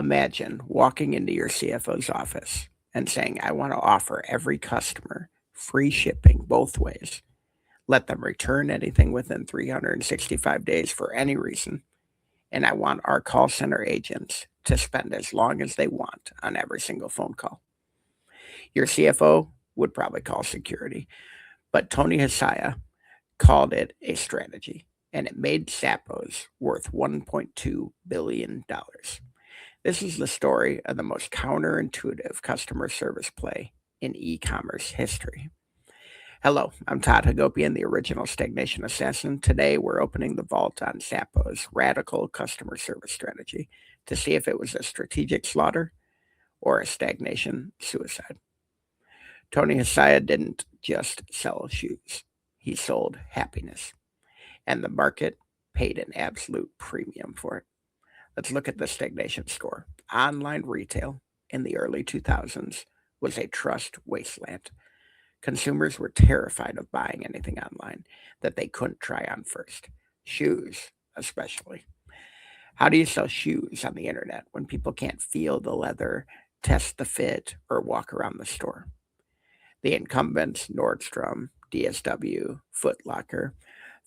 Imagine walking into your CFO's office and saying, I want to offer every customer free shipping both ways. Let them return anything within 365 days for any reason. And I want our call center agents to spend as long as they want on every single phone call. Your CFO would probably call security, but Tony Hsieh called it a strategy, and it made Zappos worth $1.2 billion. This is the story of the most counterintuitive customer service play in e-commerce history. Hello, I'm Todd Hagopian, the original Stagnation Assassin. Today, we're opening the vault on Zappos' radical customer service strategy to see if it was a strategic slaughter or a stagnation suicide. Tony Hsieh didn't just sell shoes. He sold happiness, and the market paid an absolute premium for it. Let's look at the stagnation score. Online retail in the early 2000s was a trust wasteland. Consumers were terrified of buying anything online that they couldn't try on first. Shoes, especially. How do you sell shoes on the internet when people can't feel the leather, test the fit, or walk around the store? The incumbents, Nordstrom, DSW, Foot Locker,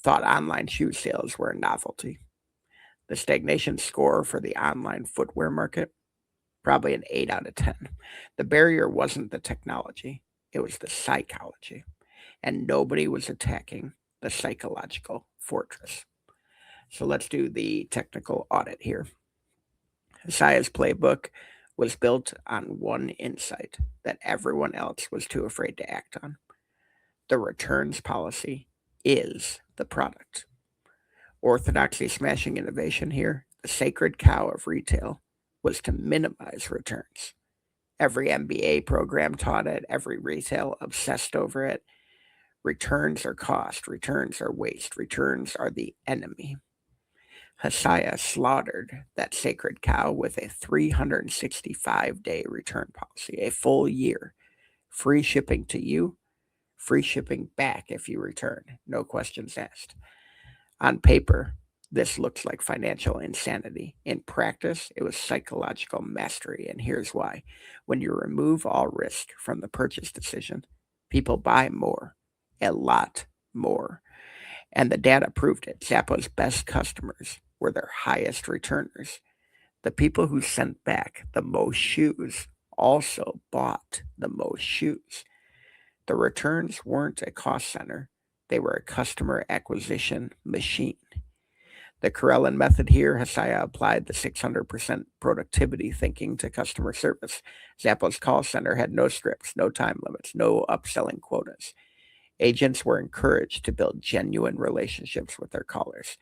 thought online shoe sales were a novelty. The stagnation score for the online footwear market, probably an 8 out of 10. The barrier wasn't the technology, it was the psychology. And nobody was attacking the psychological fortress. So let's do the technical audit here. Hsieh's playbook was built on one insight that everyone else was too afraid to act on. The returns policy is the product. Orthodoxy smashing innovation here, the sacred cow of retail, was to minimize returns. Every MBA program taught it, every retail obsessed over it. Returns are cost, returns are waste, returns are the enemy. Hsieh slaughtered that sacred cow with a 365-day return policy, a full year. Free shipping to you, free shipping back if you return, no questions asked. On paper, this looks like financial insanity. In practice, it was psychological mastery, and here's why. When you remove all risk from the purchase decision, people buy more, a lot more. And the data proved it. Zappos' best customers were their highest returners. The people who sent back the most shoes also bought the most shoes. The returns weren't a cost center, they were a customer acquisition machine. The Karelin method here, Hsieh applied the 600% productivity thinking to customer service. Zappos' call center had no scripts, no time limits, no upselling quotas. Agents were encouraged to build genuine relationships with their callers.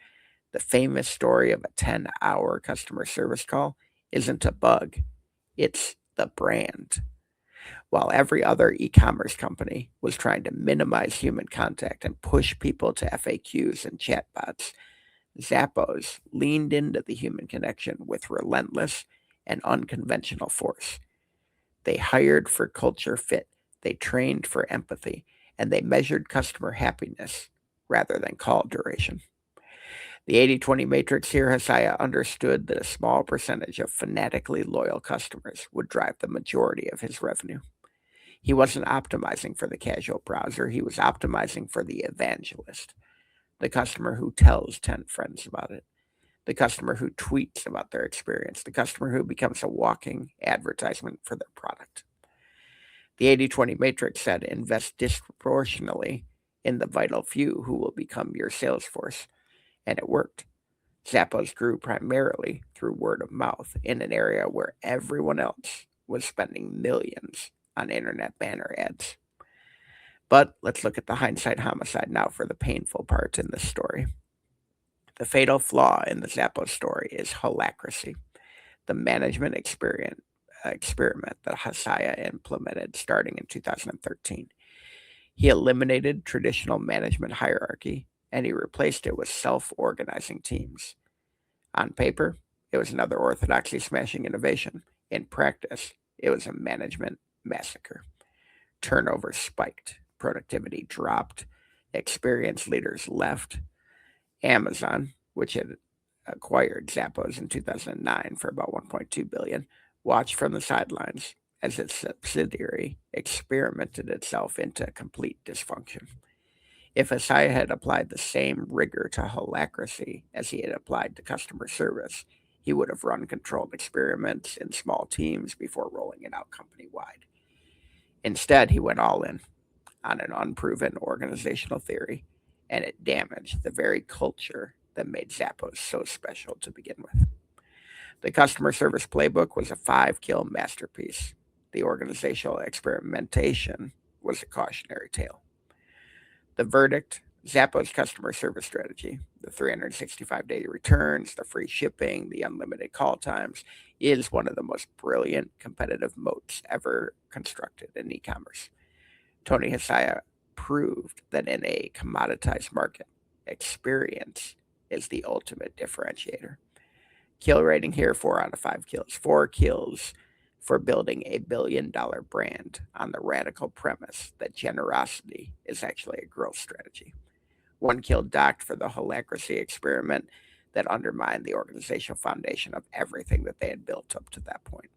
The famous story of a 10-hour customer service call isn't a bug, it's the brand. While every other e-commerce company was trying to minimize human contact and push people to FAQs and chatbots, Zappos leaned into the human connection with relentless and unconventional force. They hired for culture fit, they trained for empathy, and they measured customer happiness rather than call duration. The 80-20 matrix here, Hsieh understood that a small percentage of fanatically loyal customers would drive the majority of his revenue. He wasn't optimizing for the casual browser, he was optimizing for the evangelist, the customer who tells 10 friends about it, the customer who tweets about their experience, the customer who becomes a walking advertisement for their product. The 80-20 matrix said invest disproportionately in the vital few who will become your sales force. And it worked. Zappos grew primarily through word of mouth in an area where everyone else was spending millions on internet banner ads. But let's look at the hindsight homicide now for the painful part in this story. The fatal flaw in the Zappos story is holacracy, the management experiment that Hsieh implemented starting in 2013. He eliminated traditional management hierarchy and he replaced it with self-organizing teams. On paper, it was another orthodoxy smashing innovation. In practice, it was a management massacre. Turnover spiked, productivity dropped, experienced leaders left. Amazon, which had acquired Zappos in 2009 for about $1.2 billion, watched from the sidelines as its subsidiary experimented itself into complete dysfunction. If Hsieh had applied the same rigor to holacracy as he had applied to customer service, he would have run controlled experiments in small teams before rolling it out company-wide. Instead, he went all in on an unproven organizational theory, and it damaged the very culture that made Zappos so special to begin with. The customer service playbook was a 5-kill masterpiece. The organizational experimentation was a cautionary tale. The verdict: Zappos customer service strategy, the 365-day returns, the free shipping, the unlimited call times, is one of the most brilliant competitive moats ever constructed in e-commerce. Tony Hsieh proved that in a commoditized market, experience is the ultimate differentiator. Kill rating here: 4 out of 5 kills. 4 kills for building a billion-dollar brand on the radical premise that generosity is actually a growth strategy. 1 kill docked for the holacracy experiment that undermined the organizational foundation of everything that they had built up to that point.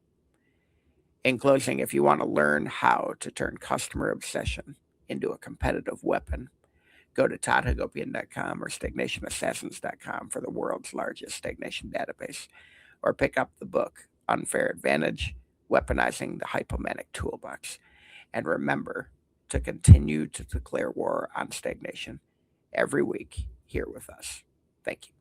In closing, if you want to learn how to turn customer obsession into a competitive weapon, go to toddhagopian.com or stagnationassassins.com for the world's largest stagnation database, or pick up the book Unfair Advantage: Weaponizing the Hypomanic Toolbox. And remember to continue to declare war on stagnation every week here with us. Thank you.